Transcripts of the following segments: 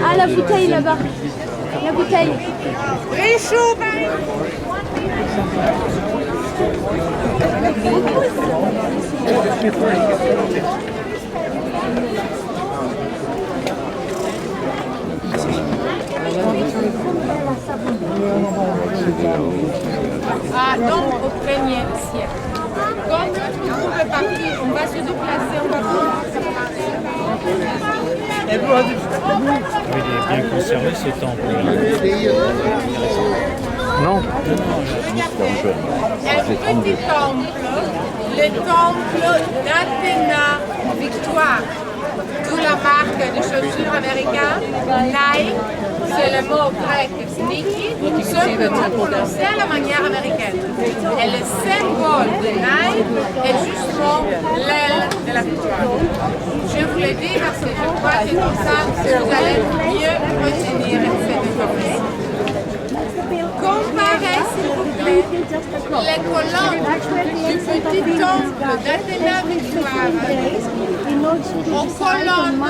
Ah, la bouteille là-bas. La bouteille. Richoux, Ah, donc au 1er siècle. Quand vous pouvez partir, on va se déplacer, on va Il est bien conservé ce temple. Non. Un petit temple, le temple d'Athéna Victoire, d'où la marque de chaussures américaine, Nike, c'est le mot grec sneaky, simplement prononcé à la manière américaine. Et le symbole de Nike est justement l'aile de la victoire. Je vous le dis parce que je crois que comme ça, vous allez mieux retenir cette information. Comparez, s'il vous plaît, les colonnes du petit temple d'Athéna Victoire aux colonnes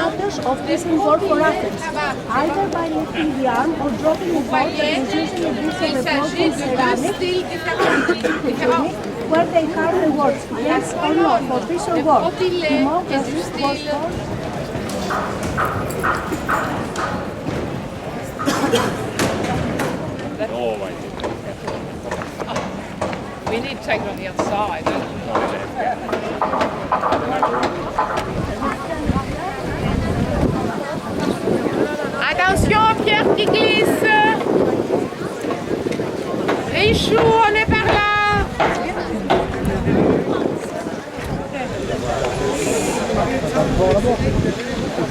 of this symbol for Athens, either by lifting the arm or dropping the ball, voyez, is usually a piece il of the s'agit broken de deux ceramic styles différents. where they carve the words yes or no for this or Le what. profilé est du style Oh, ouais. We need to take it on the other side. Attention, pierre qui glisse. Richoux, on est par là.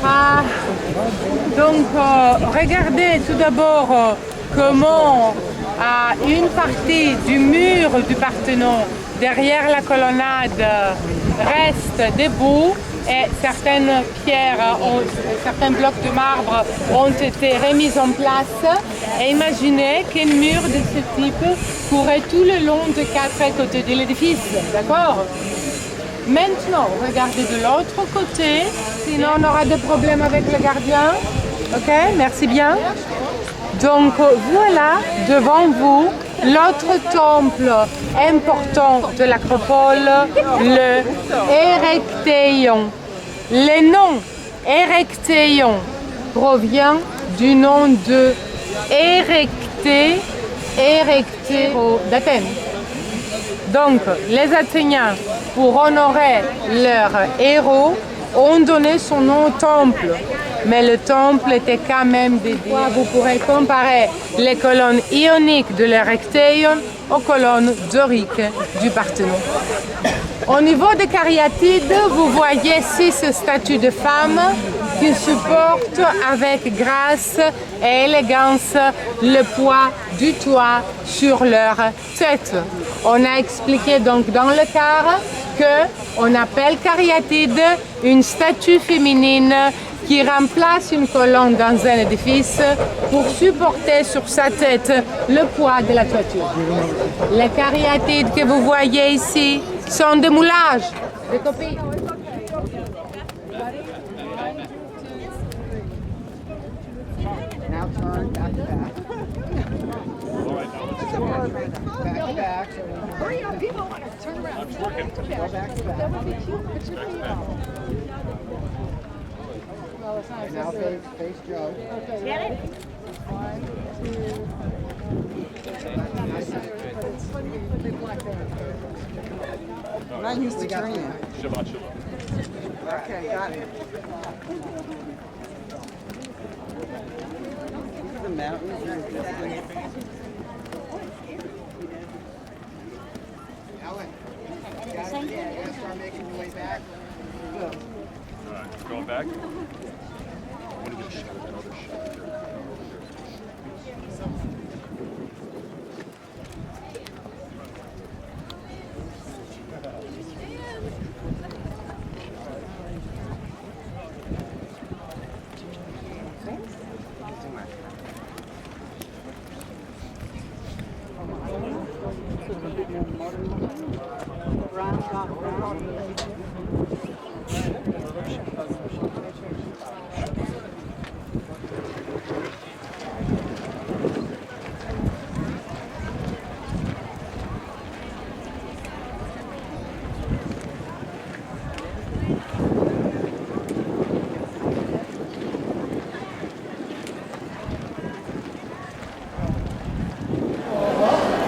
Ah, donc, regardez tout d'abord comment une partie du mur du Parthénon derrière la colonnade reste debout et certaines pierres, certains blocs de marbre ont été remis en place. Et imaginez qu'un mur de ce type courait tout le long de 4 côtés de l'édifice, d'accord? Maintenant, regardez de l'autre côté, sinon on aura des problèmes avec le gardien. Ok, merci bien. Donc voilà devant vous l'autre temple important de l'acropole, le Érecthéion. Le nom Érecthéion provient du nom de Érecté d'Athènes. Donc les Athéniens, pour honorer leur héros, ont donné son nom au temple. Mais le temple était quand même dédié. Vous pourrez comparer les colonnes ioniques de l'Érecthéion aux colonnes doriques du Parthénon. Au niveau des cariatides, vous voyez 6 statues de femmes qui supportent avec grâce et élégance le poids du toit sur leur tête. On a expliqué donc dans le quart qu'on appelle cariatide une statue féminine qui remplace une colonne dans un édifice pour supporter sur sa tête le poids de la toiture. Les cariatides que vous voyez ici sont des moulages, des copies. Now turn back to back. Back to back. Hurry up, people want to turn around. I'm working. Go back to back. That would be cute. Put your feet out. Now face Joe. Get it? I'm not used to turning. Shabbat shalom. Okay, got it. These are the mountains. Ellen, you gotta start making your way back. All right, going back.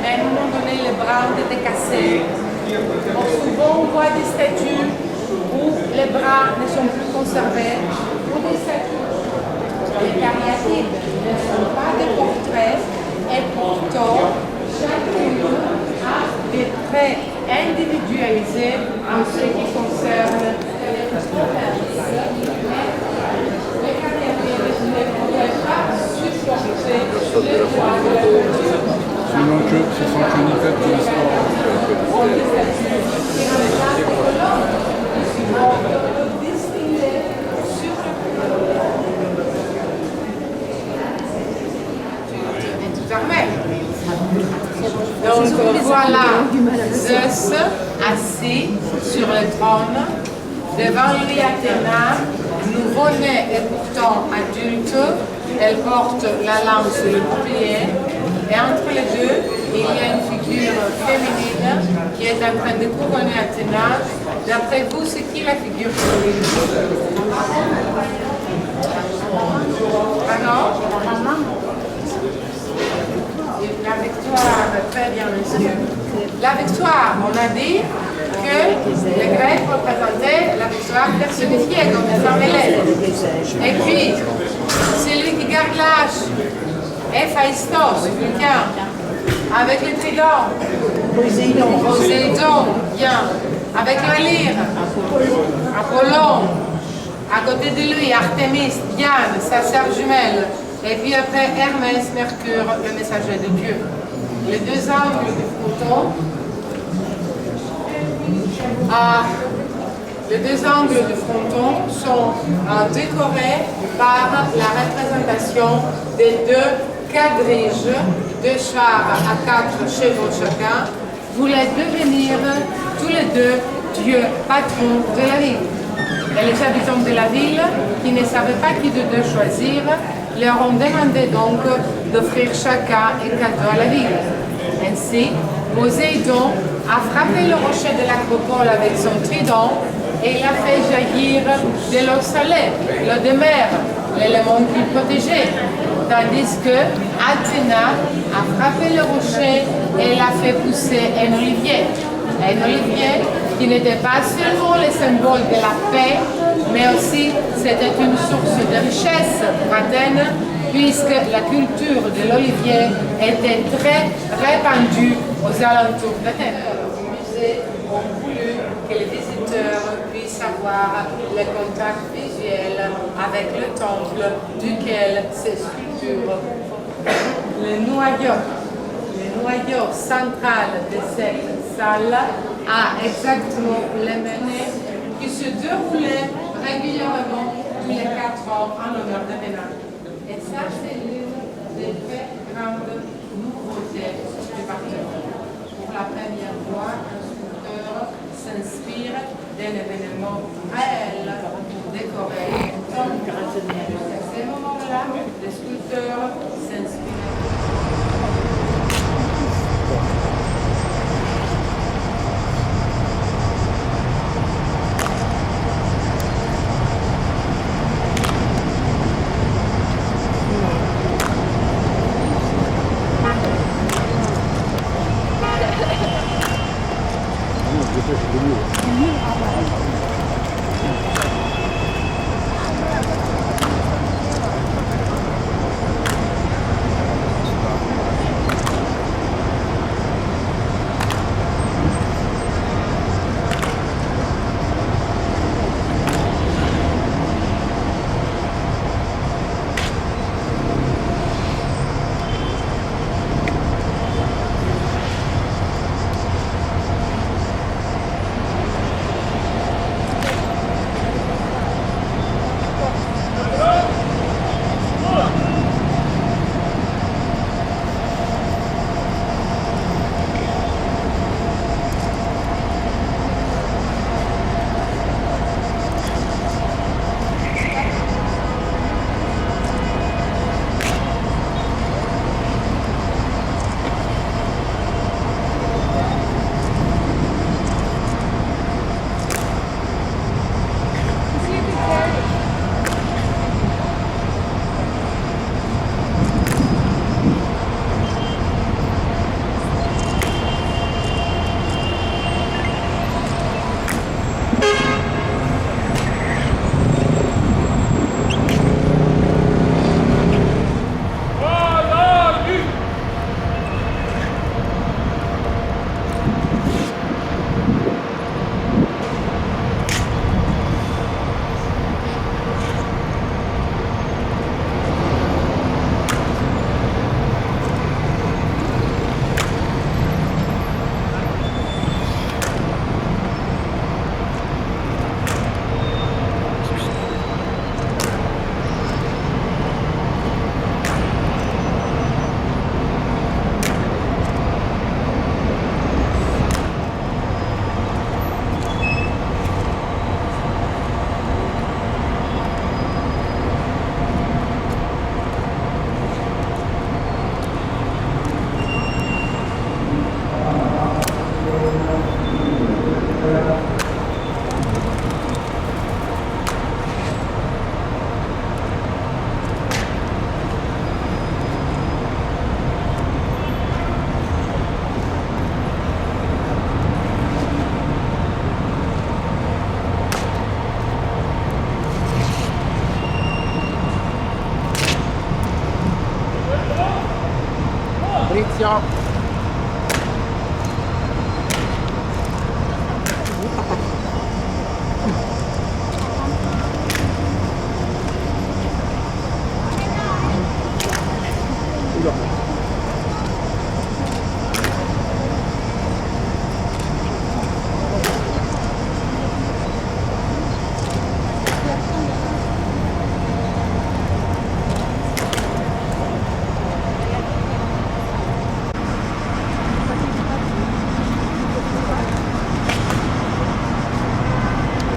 Mais à un moment donné, les bras ont été cassés. Or, souvent, on voit des statues où les bras ne sont plus conservés, ou des statues. Les cariatides ne sont pas des portraits, et pourtant, chacune a des traits individualisés en ce qui concerne les provinces. Les cariatides ne pouvaient pas supporter le poids de la culture. Sinon que ce sont qu'une fête de l'histoire. Donc voilà Zeus assis sur le trône, devant lui Athéna, nouveau-née et pourtant adulte, elle porte la lance sur le bouclier, et entre les deux, il y a une figure féminine qui est en train de couronner Athéna. D'après vous, c'est qui la figure féminine? Pardon? La victoire, très bien, monsieur. La victoire, on a dit que les Grecs représentaient la victoire personnifiée comme des armélènes. Et puis, celui qui garde l'âge est Phaistos, Vulcain, avec le trident. Poséidon, bien. Avec la lyre, Apollon. À côté de lui, Artémis, Diane, sa sœur jumelle. Et puis après, Hermès, Mercure, le messager de Dieu. Les deux angles du fronton, sont décorés par la représentation des deux quadriges, deux chars à 4 chevaux chacun, voulaient devenir tous les deux dieux patrons de la ville. Et les habitants de la ville, qui ne savaient pas qui de deux choisir, leur ont demandé donc d'offrir chacun un cadeau à la ville. Ainsi, Poséidon a frappé le rocher de l'Acropole avec son trident et il a fait jaillir de l'eau salée, l'eau de mer, l'élément qu'il protégeait. Tandis que Athéna a frappé le rocher et l'a fait pousser un olivier. Un olivier qui n'était pas seulement le symbole de la paix, mais aussi c'était une source de richesse pour Athènes, puisque la culture de l'olivier était très répandue aux alentours d'Athènes. Les musées ont voulu que les visiteurs puissent avoir le contact visuel avec le temple duquel ces sculptures. Le noyau central de cette salle a exactement les menées qui se déroulaient régulièrement tous les 4 ans en l'honneur d'Athéna. Et ça, c'est l'une des très grandes nouveautés du Parthénon. Pour la première fois, un sculpteur s'inspire d'un événement réel décoré. Donc, à ce moment-là, le sculpteur s'inspire